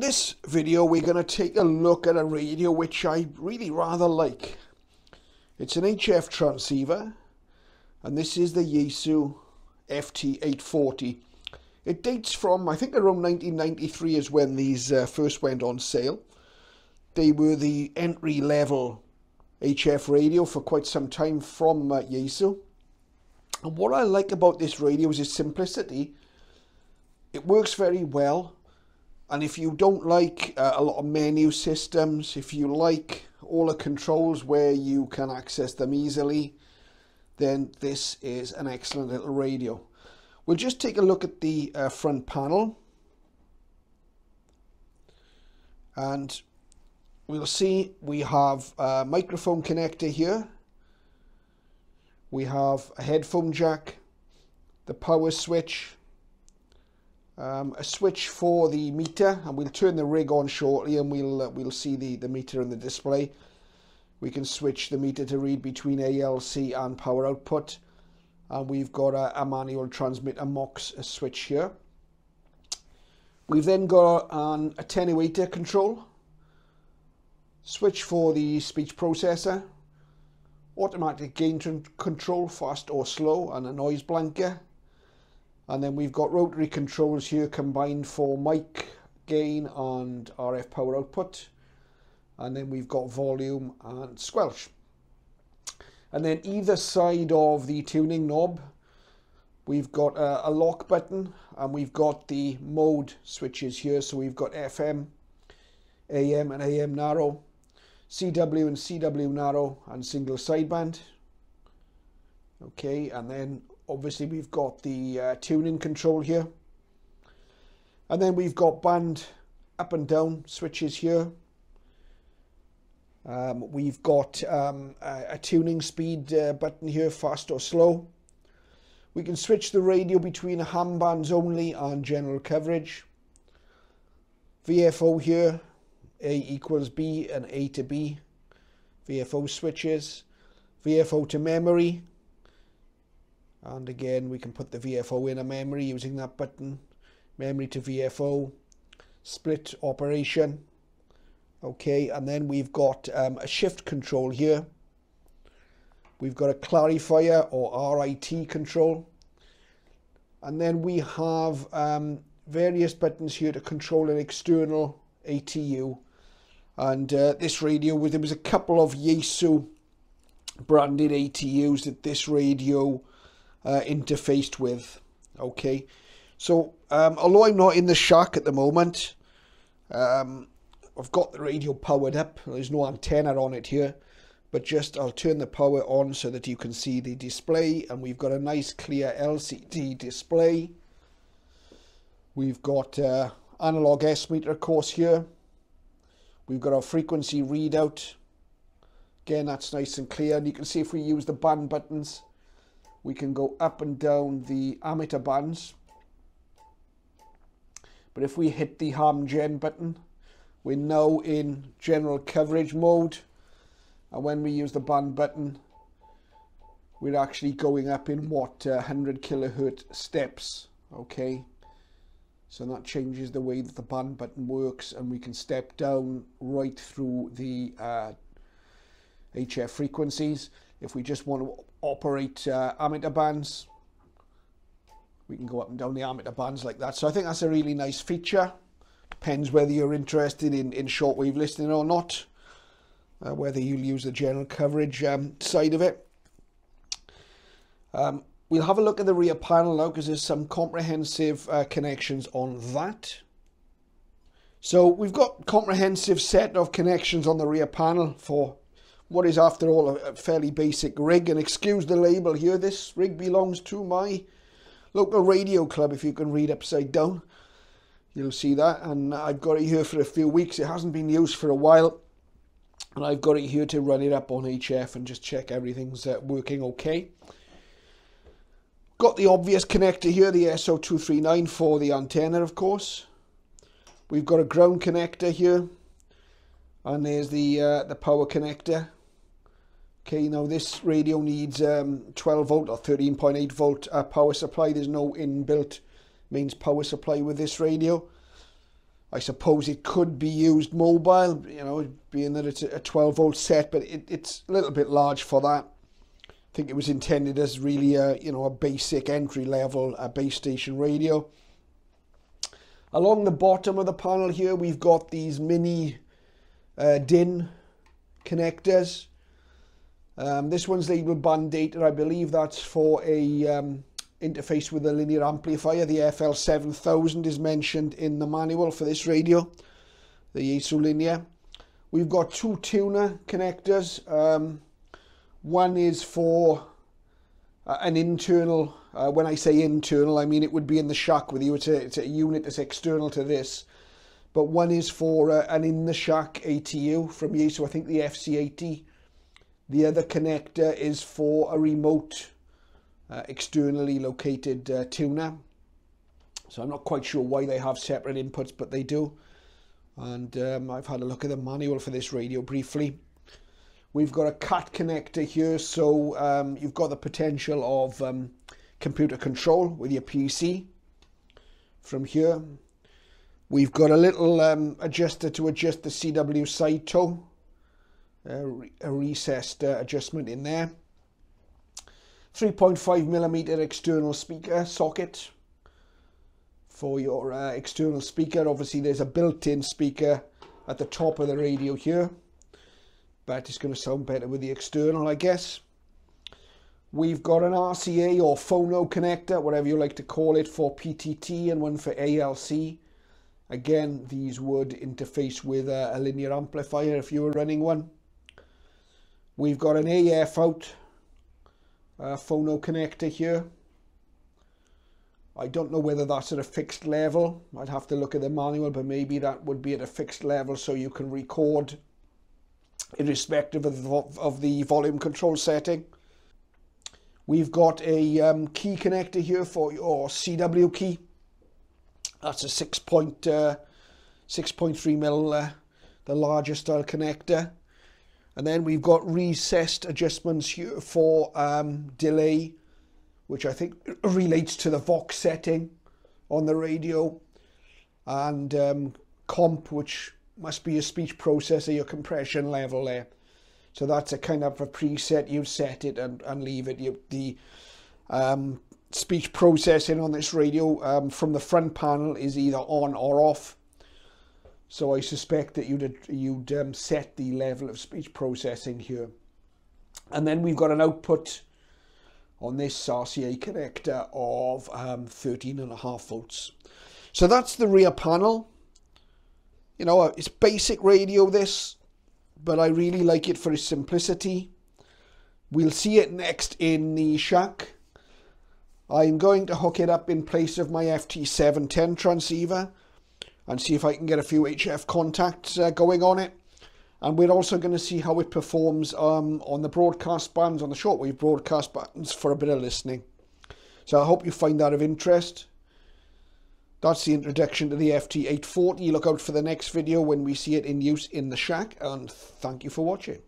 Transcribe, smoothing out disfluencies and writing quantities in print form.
this video we're going to take a look at a radio which I really rather like. It's an HF transceiver, and this is the Yaesu FT840. It dates from, I think, around 1993 is when these first went on sale. They were the entry-level HF radio for quite some time from Yaesu. And what I like about this radio is its simplicity. It works very well. And if you don't like a lot of menu systems, if you like all the controls where you can access them easily, then this is an excellent little radio. We'll just take a look at the front panel. And we'll see we have a microphone connector here. We have a headphone jack, the power switch, a switch for the meter, and we'll turn the rig on shortly and we'll see the meter in the display. We can switch the meter to read between ALC and power output, and we've got a manual transmitter MOX switch here. We've then got an attenuator control, switch for the speech processor, automatic gain control, fast or slow, and a noise blanker. And then we've got rotary controls here combined for mic gain and RF power output. And then we've got volume and squelch. And then either side of the tuning knob, we've got a lock button, and we've got the mode switches here. So we've got FM, AM and AM narrow, CW and CW narrow, and single sideband. Okay, and then obviously we've got the tuning control here. And then we've got band up and down switches here. We've got a tuning speed button here, fast or slow. We can switch the radio between ham bands only and general coverage. VFO here, A equals B and A to B. VFO switches. VFO to memory. And again, we can put the VFO in a memory using that button. Memory to VFO. Split operation. Okay, and then we've got a shift control here. We've got a clarifier or RIT control. And then we have various buttons here to control an external ATU. And this radio, there was a couple of Yaesu branded ATUs that this radio interfaced with. Okay, so although I'm not in the shack at the moment, I've got the radio powered up. There's no antenna on it here, but just I'll turn the power on so that you can see the display, and we've got a nice clear LCD display. We've got analog S meter, of course, here. We've got our frequency readout. Again, that's nice and clear, and you can see if we use the band buttons, we can go up and down the ammeter bands. But if we hit the ham gen button, we're now in general coverage mode. And when we use the band button, we're actually going up in 100 kilohertz steps. Okay. So that changes the way that the band button works, and we can step down right through the HF frequencies. If we just want to operate ammeter bands, we can go up and down the ammeter bands like that. So I think that's a really nice feature. Depends whether you're interested in shortwave listening or not, whether you'll use the general coverage side of it. We'll have a look at the rear panel now, because there's some comprehensive connections on that. So we've got comprehensive set of connections on the rear panel for what is, after all, a fairly basic rig. And excuse the label here, this rig belongs to my local radio club. If you can read upside down, you'll see that. And I've got it here for a few weeks. It hasn't been used for a while, and I've got it here to run it up on HF and just check everything's working okay. Got the obvious connector here, the SO239 for the antenna, of course. We've got a ground connector here, and there's the power connector. Okay, now this radio needs 12 volt or 13.8 volt power supply. There's no inbuilt mains power supply with this radio. I suppose it could be used mobile, you know, being that it's a 12 volt set, but it's a little bit large for that. I think it was intended as really a, you know, a basic entry level base station radio. Along the bottom of the panel here, we've got these mini DIN connectors. This one's labeled band data. I believe that's for a interface with a linear amplifier. The FT840 is mentioned in the manual for this radio, the Yaesu linear. We've got two tuner connectors. One is for an internal, when I say internal, I mean it would be in the shack with you. It's a unit that's external to this. But one is for an in the shack ATU from Yaesu, I think the FT840. The other connector is for a remote, externally located tuner. So I'm not quite sure why they have separate inputs, but they do. And I've had a look at the manual for this radio briefly. We've got a CAT connector here, so you've got the potential of computer control with your PC from here. We've got a little adjuster to adjust the CW side toe. A recessed adjustment in there. 3.5mm external speaker socket for your external speaker. Obviously there's a built-in speaker at the top of the radio here, but it's going to sound better with the external, I guess. We've got an RCA or phono connector, whatever you like to call it, for PTT, and one for ALC. Again, these would interface with a linear amplifier if you were running one. We've got an AF out phono connector here. I don't know whether that's at a fixed level. I'd have to look at the manual, but maybe that would be at a fixed level so you can record irrespective of the volume control setting. We've got a key connector here for your CW key. That's a 6.3mm, the larger style connector. And then we've got recessed adjustments here for delay, which I think relates to the Vox setting on the radio, and comp, which must be your speech processor, your compression level there. So that's a kind of a preset. You set it and leave it. The speech processing on this radio from the front panel is either on or off. So I suspect that you'd set the level of speech processing here. And then we've got an output on this RCA connector of 13.5 volts. So that's the rear panel. You know, it's basic radio this, but I really like it for its simplicity. We'll see it next in the shack. I'm going to hook it up in place of my FT710 transceiver and see if I can get a few HF contacts going on it. And we're also going to see how it performs on the broadcast bands, on the shortwave broadcast bands, for a bit of listening. So I hope you find that of interest. That's the introduction to the FT840. Look out for the next video when we see it in use in the shack, and thank you for watching.